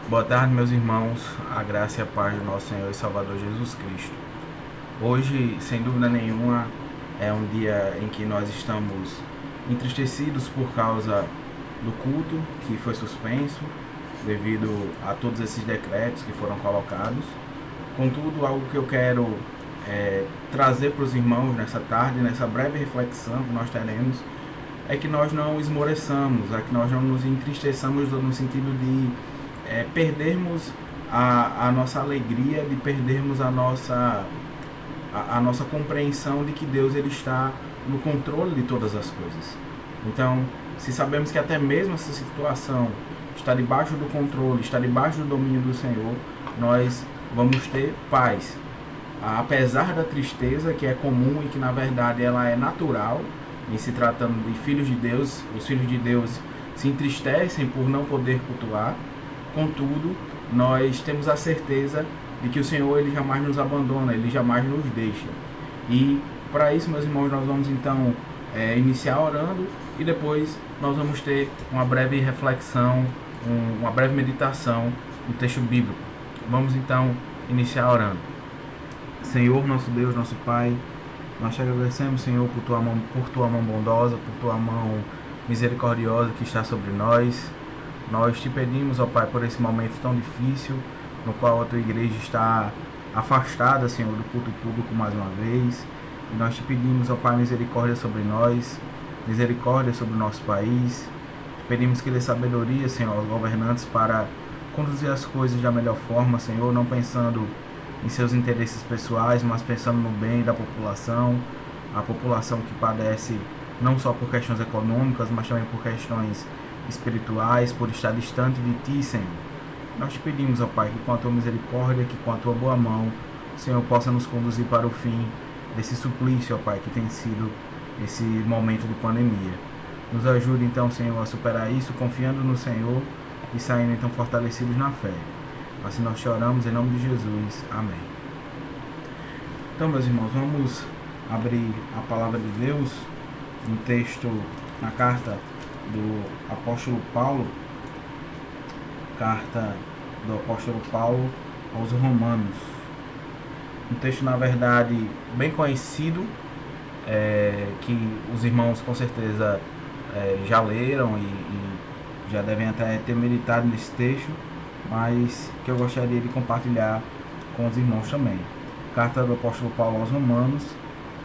Boa tarde, meus irmãos, a graça e a paz do nosso Senhor e Salvador Jesus Cristo. Hoje, sem dúvida nenhuma, é um dia em que nós estamos entristecidos por causa do culto que foi suspenso, devido a todos esses decretos que foram colocados. Contudo, algo que eu quero trazer para os irmãos nessa tarde, nessa breve reflexão que nós teremos, é que nós não esmoreçamos, é que nós não nos entristeçamos no sentido de perdermos a nossa alegria, de perdermos a nossa compreensão de que Deus ele está no controle de todas as coisas. Então, se sabemos que até mesmo essa situação está debaixo do controle, está debaixo do domínio do Senhor, nós vamos ter paz. Apesar da tristeza que é comum e que na verdade ela é natural, em se tratando de filhos de Deus, os filhos de Deus se entristecem por não poder cultuar. Contudo, nós temos a certeza de que o Senhor ele jamais nos abandona, ele jamais nos deixa. E para isso, meus irmãos, nós vamos então iniciar orando e depois nós vamos ter uma breve reflexão, uma breve meditação no texto bíblico. Vamos então iniciar orando. Senhor, nosso Deus, nosso Pai, nós te agradecemos, Senhor, por tua mão bondosa, por tua mão misericordiosa que está sobre nós. Nós te pedimos, ó Pai, por esse momento tão difícil, no qual a tua igreja está afastada, Senhor, do culto público mais uma vez. E nós te pedimos, ó Pai, misericórdia sobre nós, misericórdia sobre o nosso país. Te pedimos que dê sabedoria, Senhor, aos governantes para conduzir as coisas da melhor forma, Senhor, não pensando em seus interesses pessoais, mas pensando no bem da população, a população que padece não só por questões econômicas, mas também por questões espirituais, por estar distante de Ti, Senhor. Nós te pedimos, ó Pai, que com a Tua misericórdia, que com a Tua boa mão, o Senhor possa nos conduzir para o fim desse suplício, ó Pai, que tem sido esse momento de pandemia. Nos ajude então, Senhor, a superar isso, confiando no Senhor e saindo então fortalecidos na fé. Assim nós te oramos em nome de Jesus. Amém. Então, meus irmãos, vamos abrir a palavra de Deus no texto, na carta do apóstolo Paulo, carta do apóstolo Paulo aos Romanos. Um texto, na verdade, bem conhecido, que os irmãos com certeza já leram e já devem até ter meditado nesse texto, mas que eu gostaria de compartilhar com os irmãos também. Carta do apóstolo Paulo aos Romanos,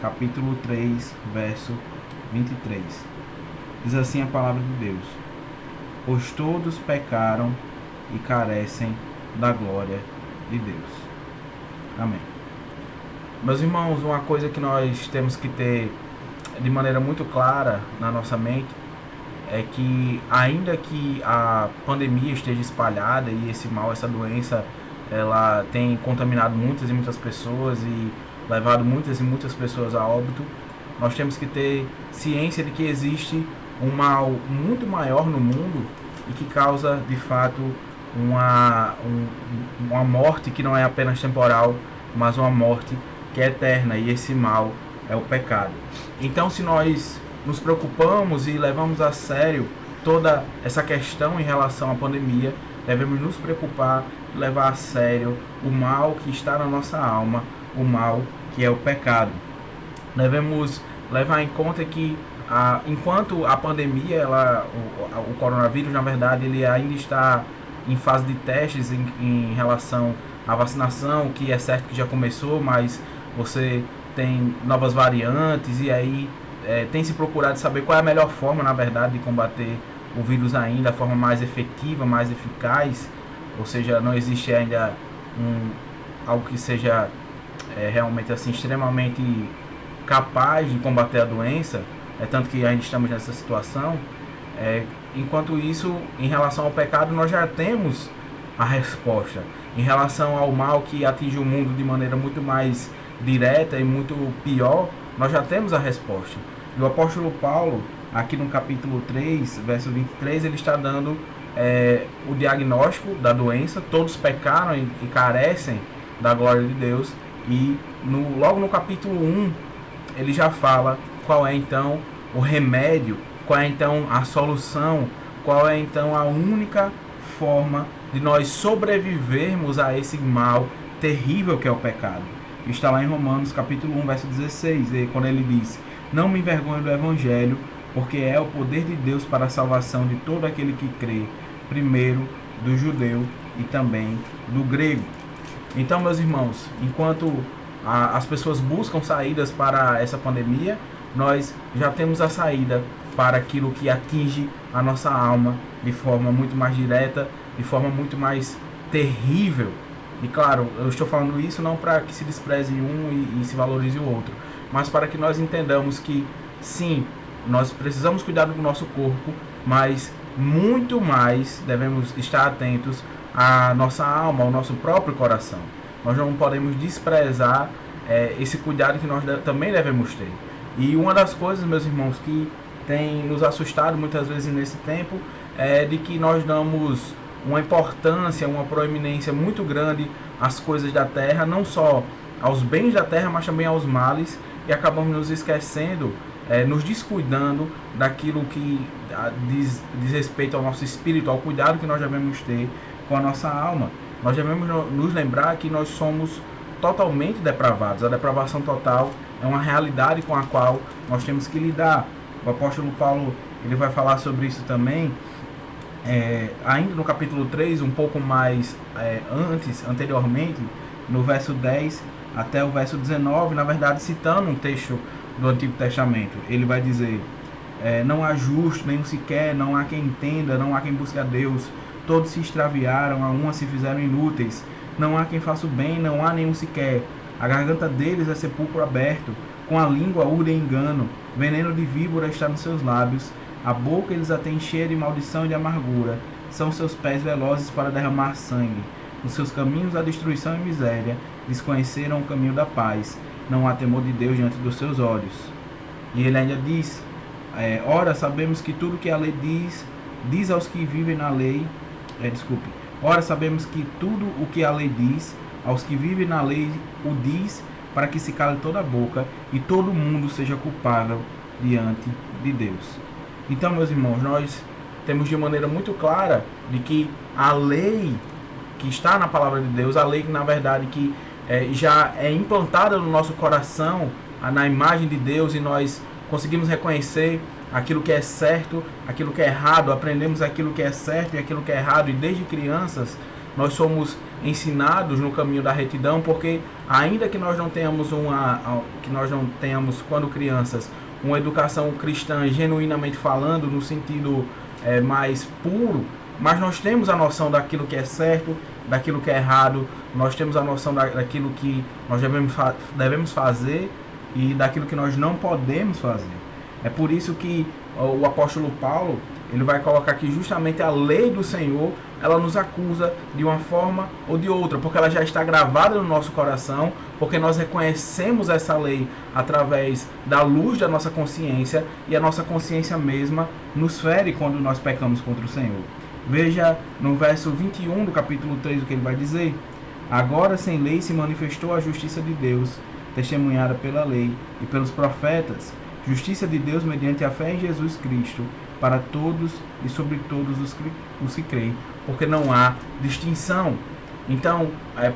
capítulo 3, verso 23. Diz assim a palavra de Deus: pois todos pecaram e carecem da glória de Deus. Amém. Meus irmãos, uma coisa que nós temos que ter de maneira muito clara na nossa mente é que, ainda que a pandemia esteja espalhada e esse mal, essa doença, ela tem contaminado muitas e muitas pessoas e levado muitas e muitas pessoas a óbito, nós temos que ter ciência de que existe um mal muito maior no mundo e que causa de fato uma morte que não é apenas temporal, mas uma morte que é eterna, e esse mal é o pecado. Então, se nós nos preocupamos e levamos a sério toda essa questão em relação à pandemia, devemos nos preocupar e levar a sério o mal que está na nossa alma, o mal que é o pecado. Devemos levar em conta que enquanto a pandemia, o coronavírus, na verdade, ele ainda está em fase de testes em relação à vacinação, que é certo que já começou, mas você tem novas variantes e aí tem se procurado saber qual é a melhor forma, na verdade, de combater o vírus ainda, a forma mais efetiva, mais eficaz, ou seja, não existe ainda algo que seja realmente assim extremamente capaz de combater a doença, tanto que ainda estamos nessa situação. Enquanto isso, em relação ao pecado, nós já temos a resposta. Em relação ao mal que atinge o mundo de maneira muito mais direta e muito pior, nós já temos a resposta. E o apóstolo Paulo, aqui no capítulo 3, verso 23, ele está dando o diagnóstico da doença. Todos pecaram e carecem da glória de Deus. E logo no capítulo 1, ele já fala qual é então o remédio, qual é então a solução, qual é então a única forma de nós sobrevivermos a esse mal terrível que é o pecado. Está lá em Romanos capítulo 1, verso 16, quando ele diz: não me envergonho do Evangelho, porque é o poder de Deus para a salvação de todo aquele que crê, primeiro do judeu e também do grego. Então, meus irmãos, enquanto as pessoas buscam saídas para essa pandemia, nós já temos a saída para aquilo que atinge a nossa alma de forma muito mais direta, de forma muito mais terrível. E claro, eu estou falando isso não para que se despreze um e se valorize o outro, mas para que nós entendamos que sim, nós precisamos cuidar do nosso corpo, mas muito mais devemos estar atentos à nossa alma, ao nosso próprio coração. Nós não podemos desprezar esse cuidado que nós também devemos ter. E uma das coisas, meus irmãos, que tem nos assustado muitas vezes nesse tempo é de que nós damos uma importância, uma proeminência muito grande às coisas da terra, não só aos bens da terra, mas também aos males, e acabamos nos esquecendo, nos descuidando daquilo que diz respeito ao nosso espírito, ao cuidado que nós devemos ter com a nossa alma. Nós devemos nos lembrar que nós somos totalmente depravados. A depravação total é uma realidade com a qual nós temos que lidar. O apóstolo Paulo ele vai falar sobre isso também, ainda no capítulo 3, um pouco mais anteriormente, no verso 10 até o verso 19, na verdade citando um texto do Antigo Testamento. Ele vai dizer: não há justo, nenhum sequer, não há quem entenda, não há quem busque a Deus, todos se extraviaram, a uma se fizeram inúteis, não há quem faça o bem, não há nenhum sequer, a garganta deles é sepulcro aberto, com a língua urdem engano, veneno de víbora está nos seus lábios, a boca eles a têm cheia de maldição e de amargura, são seus pés velozes para derramar sangue, nos seus caminhos a destruição e miséria, desconheceram o caminho da paz, não há temor de Deus diante dos seus olhos. E ele ainda diz: ora, sabemos que tudo que a lei diz aos que vivem na lei, ora, sabemos que tudo o que a lei diz aos que vivem na lei o diz, para que se cale toda a boca e todo mundo seja culpável diante de Deus. Então, meus irmãos, nós temos de maneira muito clara de que a lei que está na palavra de Deus, a lei que na verdade que já é implantada no nosso coração, na imagem de Deus, e nós conseguimos reconhecer aquilo que é certo, aquilo que é errado, aprendemos aquilo que é certo e aquilo que é errado, e desde crianças nós somos ensinados no caminho da retidão, porque ainda que nós não tenhamos quando crianças uma educação cristã genuinamente falando, no sentido mais puro, mas nós temos a noção daquilo que é certo, daquilo que é errado, nós temos a noção daquilo que nós devemos fazer e daquilo que nós não podemos fazer. É por isso que o apóstolo Paulo ele vai colocar que justamente a lei do Senhor, ela nos acusa de uma forma ou de outra, porque ela já está gravada no nosso coração, porque nós reconhecemos essa lei através da luz da nossa consciência, e a nossa consciência mesma nos fere quando nós pecamos contra o Senhor. Veja no verso 21 do capítulo 3 o que ele vai dizer: agora sem lei se manifestou a justiça de Deus, testemunhada pela lei e pelos profetas, justiça de Deus mediante a fé em Jesus Cristo, para todos e sobre todos os que creem, porque não há distinção. Então,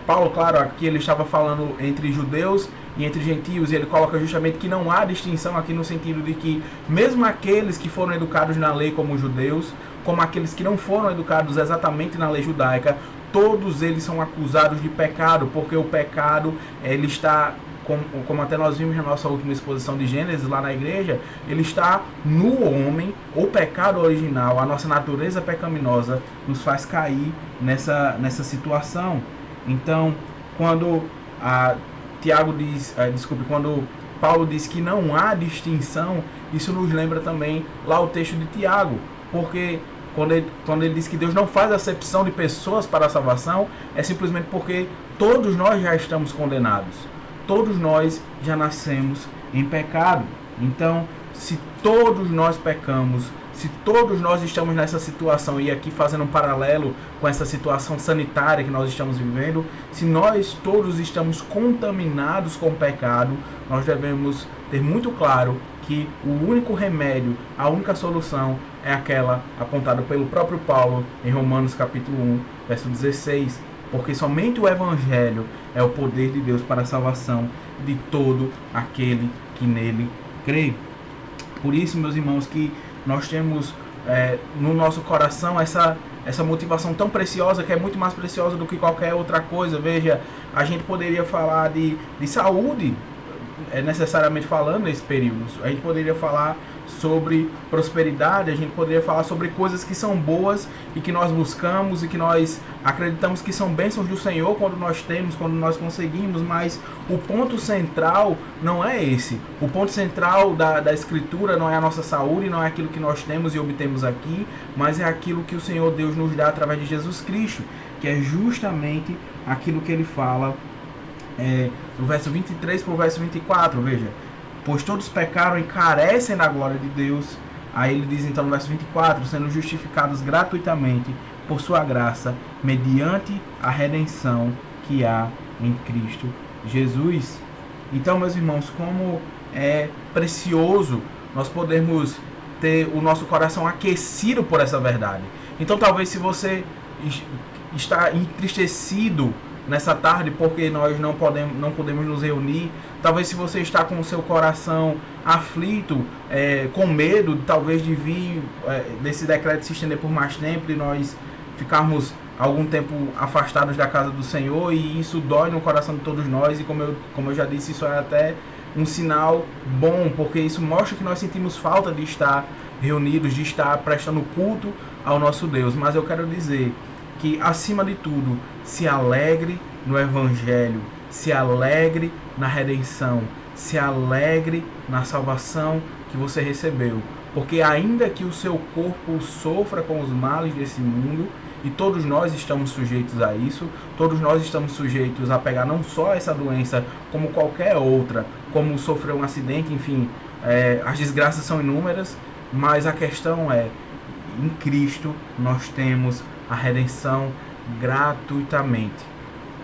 Paulo, claro, aqui ele estava falando entre judeus e entre gentios, e ele coloca justamente que não há distinção aqui no sentido de que mesmo aqueles que foram educados na lei como judeus, como aqueles que não foram educados exatamente na lei judaica, todos eles são acusados de pecado, porque o pecado ele está, como até nós vimos na nossa última exposição de Gênesis lá na igreja, ele está no homem. O pecado original, a nossa natureza pecaminosa nos faz cair nessa situação. Então, quando quando Paulo diz que não há distinção, isso nos lembra também lá o texto de Tiago, porque quando ele diz que Deus não faz acepção de pessoas para a salvação, é simplesmente porque todos nós já estamos condenados. Todos nós já nascemos em pecado. Então, se todos nós pecamos, se todos nós estamos nessa situação, e aqui fazendo um paralelo com essa situação sanitária que nós estamos vivendo, se nós todos estamos contaminados com o pecado, nós devemos ter muito claro que o único remédio, a única solução é aquela apontada pelo próprio Paulo em Romanos capítulo 1, verso 16, porque somente o Evangelho é o poder de Deus para a salvação de todo aquele que nele crê. Por isso, meus irmãos, que nós temos no nosso coração essa motivação tão preciosa, que é muito mais preciosa do que qualquer outra coisa. Veja, a gente poderia falar de saúde, necessariamente falando nesse período. A gente poderia falar sobre prosperidade, a gente poderia falar sobre coisas que são boas e que nós buscamos e que nós acreditamos que são bênçãos do Senhor quando nós temos, quando nós conseguimos, mas o ponto central não é esse. O ponto central da Escritura não é a nossa saúde, não é aquilo que nós temos e obtemos aqui, mas é aquilo que o Senhor Deus nos dá através de Jesus Cristo, que é justamente aquilo que ele fala do verso 23 para o verso 24, veja. Pois todos pecaram e carecem da glória de Deus. Aí ele diz então no verso 24, sendo justificados gratuitamente por sua graça, mediante a redenção que há em Cristo Jesus. Então, meus irmãos, como é precioso nós podermos ter o nosso coração aquecido por essa verdade. Então, talvez se você está entristecido nessa tarde porque nós não podemos nos reunir, talvez se você está com o seu coração aflito, com medo talvez de vir desse decreto se estender por mais tempo e nós ficarmos algum tempo afastados da casa do Senhor, e isso dói no coração de todos nós, e como eu já disse, isso é até um sinal bom, porque isso mostra que nós sentimos falta de estar reunidos, de estar prestando culto ao nosso Deus. Mas eu quero dizer que, acima de tudo, se alegre no Evangelho, se alegre na redenção, se alegre na salvação que você recebeu. Porque ainda que o seu corpo sofra com os males desse mundo, e todos nós estamos sujeitos a isso, todos nós estamos sujeitos a pegar não só essa doença, como qualquer outra, como sofrer um acidente, enfim, as desgraças são inúmeras, mas a questão é, em Cristo nós temos a redenção gratuitamente.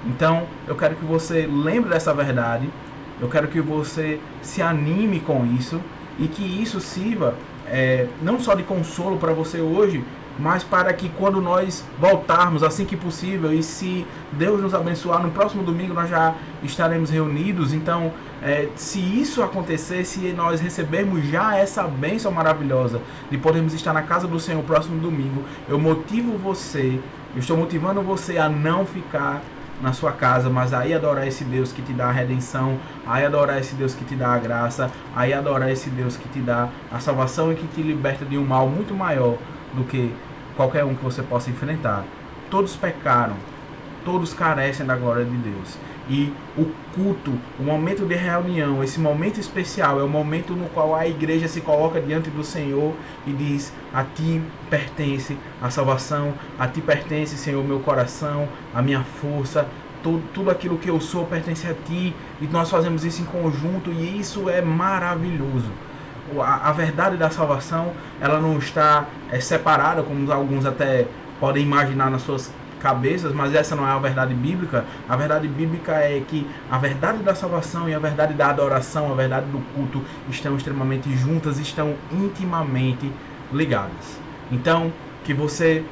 Então, eu quero que você lembre dessa verdade, eu quero que você se anime com isso, e que isso sirva não só de consolo para você hoje, mas para que quando nós voltarmos, assim que possível, e se Deus nos abençoar, no próximo domingo nós já estaremos reunidos. Então, se isso acontecer, se nós recebermos já essa bênção maravilhosa de podermos estar na casa do Senhor no próximo domingo, eu estou motivando você a não ficar na sua casa, mas aí adorar esse Deus que te dá a redenção, aí adorar esse Deus que te dá a graça, aí adorar esse Deus que te dá a salvação e que te liberta de um mal muito maior do que qualquer um que você possa enfrentar. Todos pecaram, todos carecem da glória de Deus. E o culto, o momento de reunião, esse momento especial, é o momento no qual a igreja se coloca diante do Senhor e diz: a ti pertence a salvação, a ti pertence, Senhor, meu coração, a minha força, tudo aquilo que eu sou pertence a ti. E nós fazemos isso em conjunto, e isso é maravilhoso. A verdade da salvação, ela não está separada, como alguns até podem imaginar nas suas cabeças, mas essa não é a verdade bíblica. A verdade bíblica é que a verdade da salvação e a verdade da adoração, a verdade do culto estão extremamente juntas, estão intimamente ligadas. Então, que você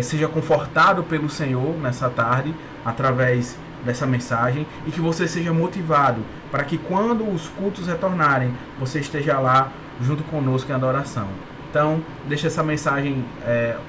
seja confortado pelo Senhor nessa tarde, através dessa mensagem, e que você seja motivado para que quando os cultos retornarem, você esteja lá junto conosco em adoração. Então, deixa essa mensagem,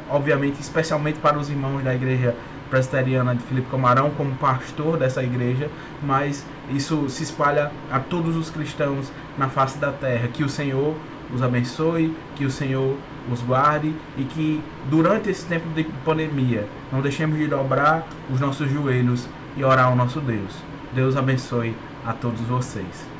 obviamente, especialmente para os irmãos da Igreja Presbiteriana de Filipe Camarão, como pastor dessa igreja, mas isso se espalha a todos os cristãos na face da terra. Que o Senhor os abençoe, que o Senhor os guarde, e que durante esse tempo de pandemia não deixemos de dobrar os nossos joelhos e orar ao nosso Deus. Deus abençoe a todos vocês.